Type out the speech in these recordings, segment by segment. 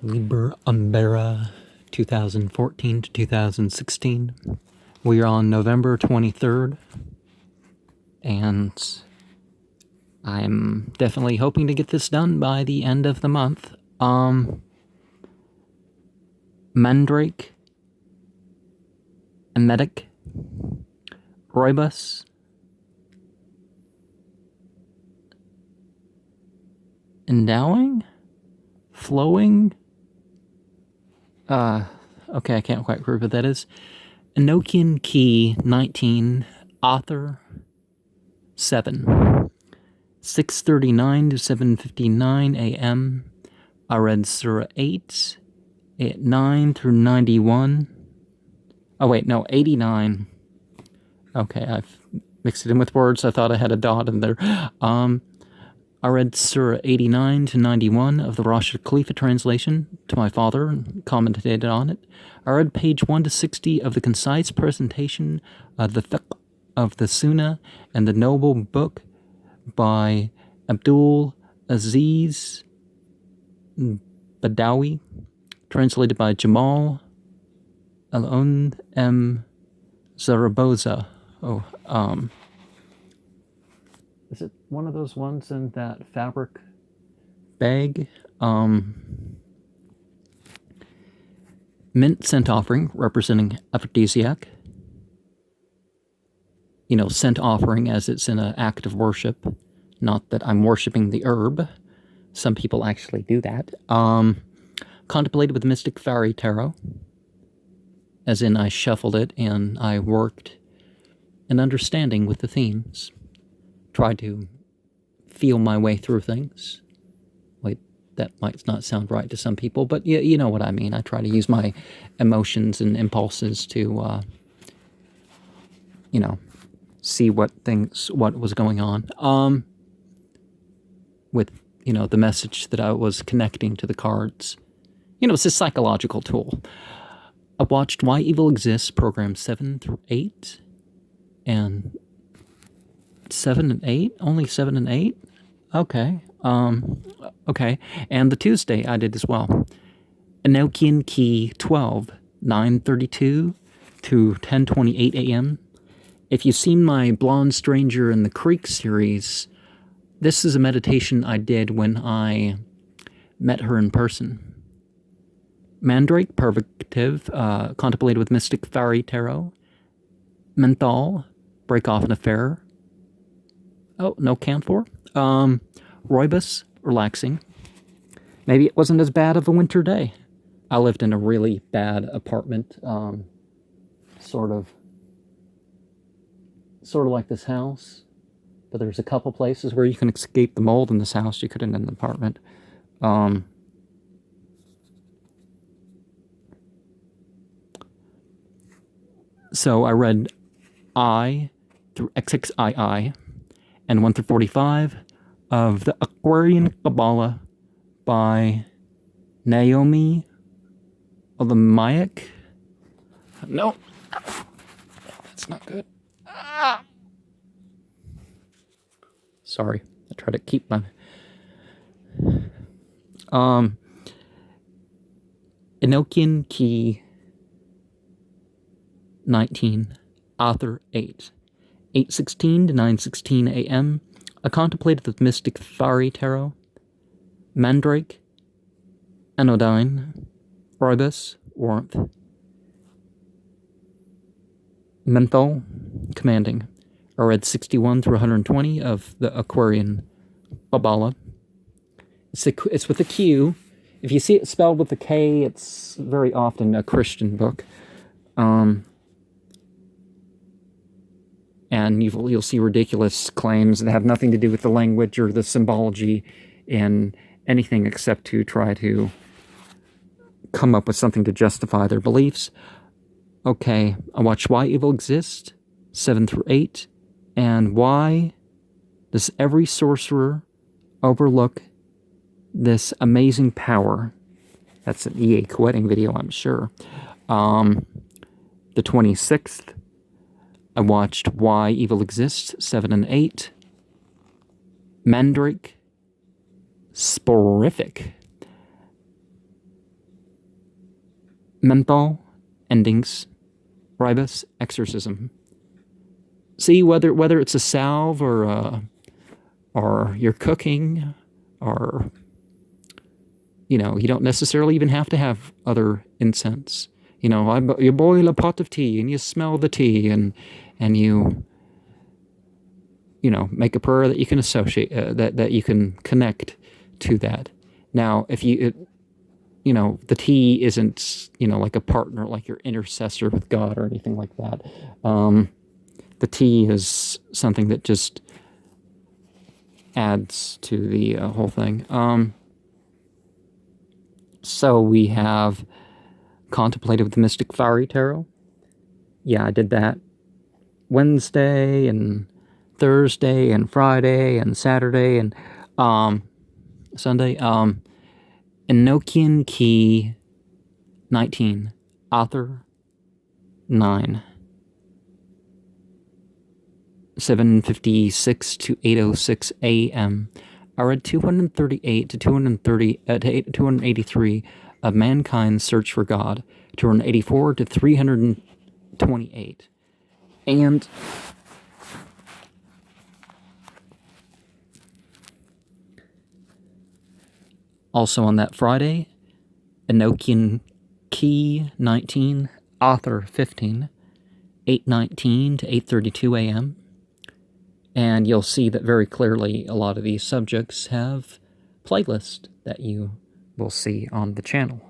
Liber Umbera 2014 to 2016. We are on November 23rd, and I'm definitely hoping to get this done by the end of the month. Mandrake, Emetic, Rooibos, Endowing, Flowing, okay, I can't quite remember what that is. Enochian Key 19, Author 7, 6:39 to 7:59 a.m. I read Surah 8, 9 through 91. Oh wait, no, 89. Okay, I've mixed it in with words. I thought I had a dot in there. I read Surah 89 to 91 of the Rashid Khalifa translation to my father and commented on it. I read page 1 to 60 of the concise presentation of the fiqh of the Sunnah and the noble book by Abdul Aziz Badawi, translated by Jamal Al-Un M. Zaragoza. Is it one of those ones in that fabric bag? Mint scent offering, representing aphrodisiac. You know, scent offering as it's in an act of worship. Not that I'm worshiping the herb. Some people actually do that. Contemplated with Mystic Fairy Tarot. As in, I shuffled it and I worked an understanding with the themes. Tried to feel my way through things. Wait, that might not sound right to some people, but you know what I mean. I try to use my emotions and impulses to, see what was going on. With, the message that I was connecting to the cards. It's a psychological tool. I watched Why Evil Exists, program 7 through 8, and 7 and 8? Only 7 and 8? Okay. Okay. And the Tuesday I did as well. Enochian Key 12, 9:32 to 10:28 a.m. If you've seen my Blonde Stranger in the Creek series, this is a meditation I did when I met her in person. Mandrake, Purgative, contemplated with Mystic Fairy Tarot. Menthol, break off an affair. Oh, no camphor. Rooibos, relaxing. Maybe it wasn't as bad of a winter day. I lived in a really bad apartment, sort of like this house, but there's a couple places where you can escape the mold in this house you couldn't in the apartment. So I read I through XXII and 1 through 45 of the Aquarian Qabalah by Naomi Olamayak. No, that's not good. Sorry, I try to keep my... Enochian Key 19, Author 8, 8:16 to 9:16 a.m. I contemplated the Mystic Fairy Tarot. Mandrake, Anodyne, Rooibos, Warmth. Menthol, Commanding. I read 61 through 120 of the Aquarian Qabalah. It's with a Q. If you see it spelled with a K, it's very often a Christian book. And you'll see ridiculous claims that have nothing to do with the language or the symbology in anything except to try to come up with something to justify their beliefs. Okay, I watched Why Evil Exists, 7 through 8, and why does every sorcerer overlook this amazing power? That's an EA quitting video, I'm sure. The 26th, I watched Why Evil Exists, 7 and 8. Mandrake, Sporific. menthol, endings, ribus, exorcism. See whether it's a salve or you're cooking, or you don't necessarily even have to have other incense. You boil a pot of tea and you smell the tea and you make a prayer that you can associate that you can connect to that. Now, if the tea isn't like a partner, like your intercessor with God or anything like that. The tea is something that just adds to the whole thing. So we have contemplated with the Mystic Fiery Tarot. Yeah, I did that Wednesday and Thursday and Friday and Saturday and Sunday. Enochian Key 19, Author 9, 7:56 to 8:06 a.m. I read 238 to 283 of Mankind's Search for God, 284 to 328. And also on that Friday, Enochian Key 19, Author 15, 8:19 to 8:32 a.m. And you'll see that very clearly a lot of these subjects have playlists that you will see on the channel.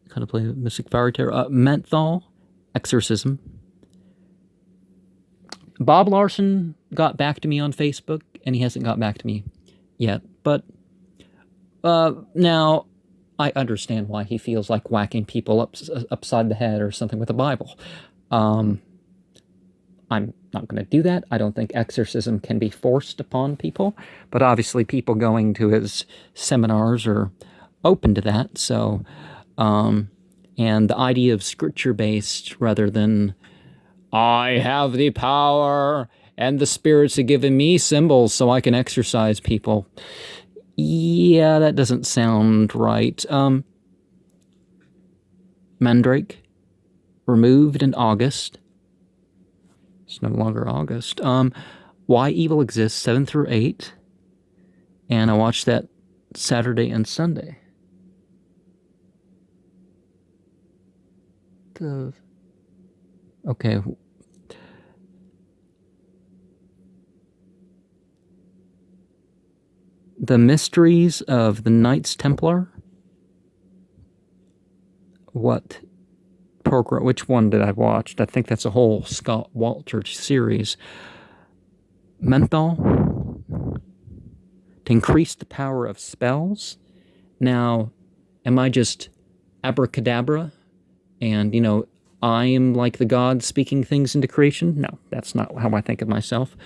Contemplate Mystic Fiery Tarot. Menthol, exorcism. Bob Larson got back to me on Facebook, and he hasn't got back to me yet. But now I understand why he feels like whacking people upside the head or something with a Bible. I'm not going to do that. I don't think exorcism can be forced upon people, but obviously people going to his seminars are open to that. So, and the idea of scripture-based rather than I have the power and the spirits have given me symbols so I can exorcise people. Yeah, that doesn't sound right. Mandrake, removed in August. It's no longer August. Why Evil Exists, 7 through 8. And I watched that Saturday and Sunday. Okay. The Mysteries of the Knights Templar. What program? Which one did I watch? I think that's a whole Scott Walter series. Menthol. To increase the power of spells. Now, am I just abracadabra? And, I am like the god speaking things into creation? No, that's not how I think of myself.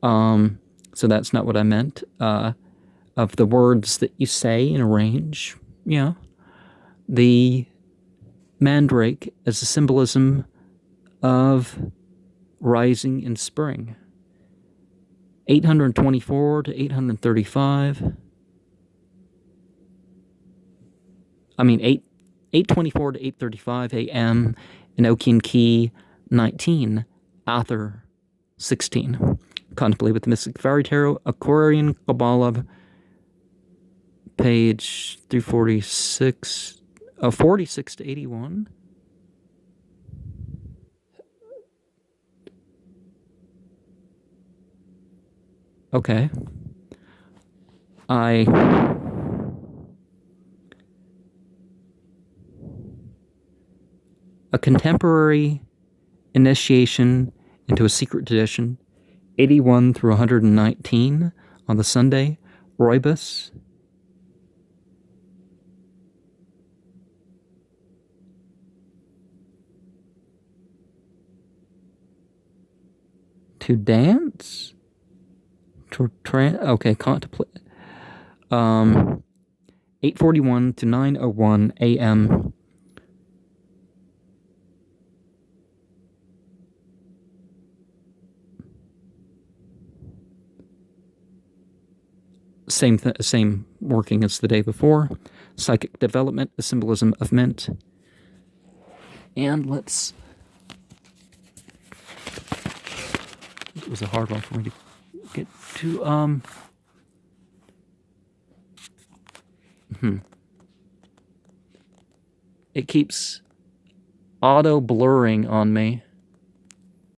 So that's not what I meant. Of the words that you say in a range, the mandrake as a symbolism of rising in spring. 824 to 835. 824 to 8:35 a.m. Enochian Key 19, Author 16. Contemplate with the Mystic Fairy Tarot, Aquarian Qabalah, page 346, 46 to 81. Okay. A contemporary initiation into a secret tradition, 81 through 119 on the Sunday, Roibus. To dance? Okay, contemplate. 8:41 to 9:01 a.m. Same working as the day before. Psychic development, the symbolism of mint. And let's... It was a hard one for me to get to. It keeps auto blurring on me.